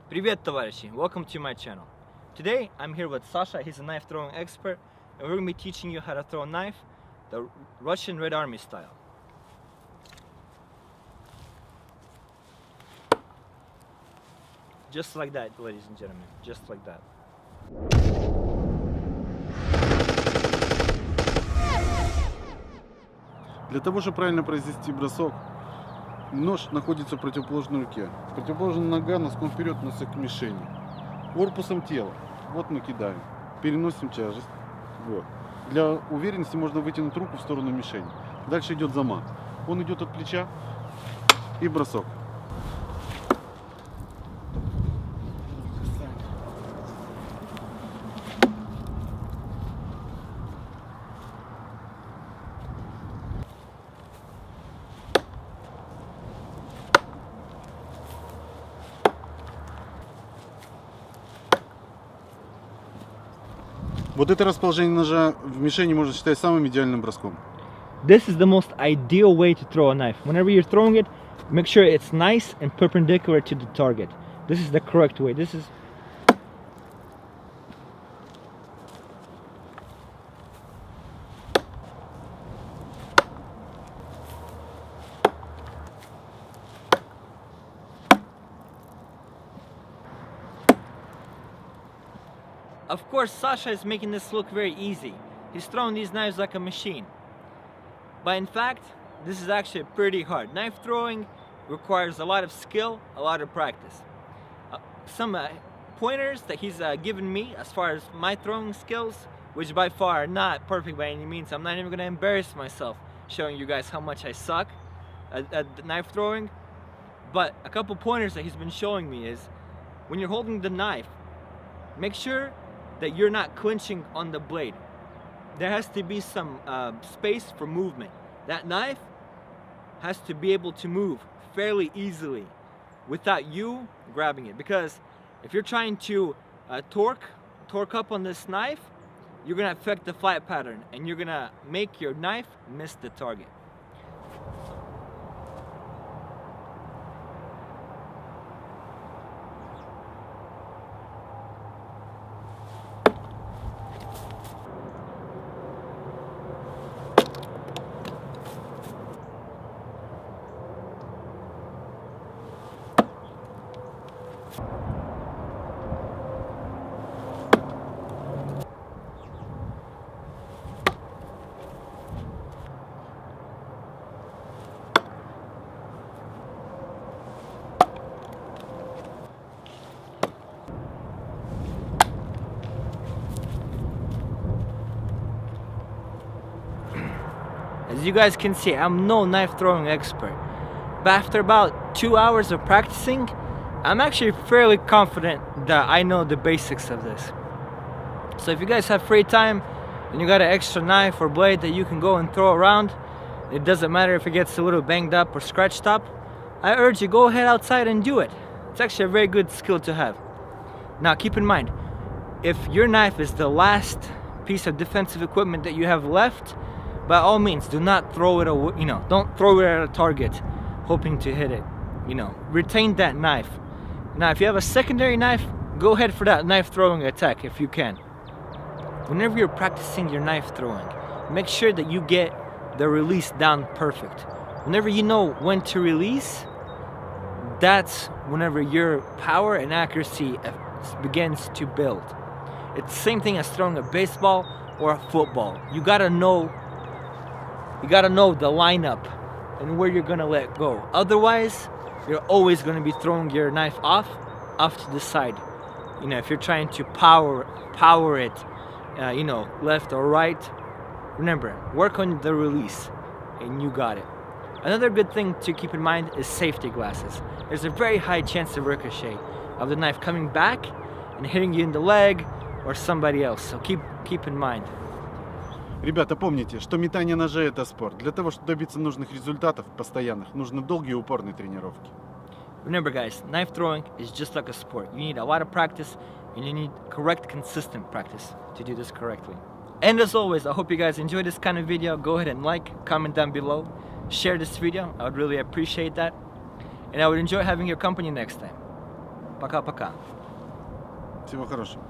Привет, товарищи! Welcome to my channel. Today I'm here with Sasha. He's a knife throwing expert, and we're going to be teaching you how to throw a knife the Russian Red Army style. Just like that, ladies and gentlemen. Just like that. Для того, чтобы правильно произвести бросок, нож находится в противоположной руке. Противоположная нога носком вперед носит к мишени. Корпусом тела. Вот мы кидаем. Переносим тяжесть. Вот. Для уверенности можно вытянуть руку в сторону мишени. Дальше идет замах. Он идет от плеча и бросок. Вот это расположение ножа в мишени можно считать самым идеальным броском. This is the most ideal way to throw a knife. Whenever you're throwing it, make sure it's nice and perpendicular to the target. This is the correct way. This is Of course, Sasha is making this look very easy. He's throwing these knives like a machine. But in fact, this is actually pretty hard. Knife throwing requires a lot of skill, a lot of practice. Some pointers that he's given me as far as my throwing skills, which by far are not perfect by any means. I'm not even going to embarrass myself showing you guys how much I suck at knife throwing. But a couple pointers that he's been showing me is, when you're holding the knife, make sure that you're not clinching on the blade. There has to be some space for movement. That knife has to be able to move fairly easily without you grabbing it. Because if you're trying to torque up on this knife, you're gonna affect the flight pattern and you're gonna make your knife miss the target. As you guys can see, I'm no knife throwing expert, but after about 2 hours of practicing, I'm actually fairly confident that I know the basics of this. So if you guys have free time and you got an extra knife or blade that you can go and throw around, it doesn't matter if it gets a little banged up or scratched up, I urge you, go ahead outside and do it. It's actually a very good skill to have. Now keep in mind, if your knife is the last piece of defensive equipment that you have left, by all means, do not throw it away, don't throw it at a target hoping to hit it. Retain that knife. Now, if you have a secondary knife, go ahead for that knife throwing attack if you can. Whenever you're practicing your knife throwing, make sure that you get the release down perfect. Whenever you know when to release, that's whenever your power and accuracy begins to build. It's the same thing as throwing a baseball or a football. You gotta know the lineup and where you're gonna let go. Otherwise, you're always gonna be throwing your knife off to the side. If you're trying to power it, left or right, remember, work on the release and you got it. Another good thing to keep in mind is safety glasses. There's a very high chance of ricochet of the knife coming back and hitting you in the leg or somebody else. So keep in mind. Ребята, помните, что метание ножа — это спорт. Для того, чтобы добиться нужных результатов постоянных, нужны долгие и упорные тренировки. Remember guys, knife throwing is just like a sport. You need a lot of practice and you need correct, consistent practice to do this correctly. And as always, I hope you guys enjoyed this kind of video. Go ahead and like, comment down below, share this video. I would really appreciate that. And I would enjoy having your company next time. Пока-пока. Всего хорошего.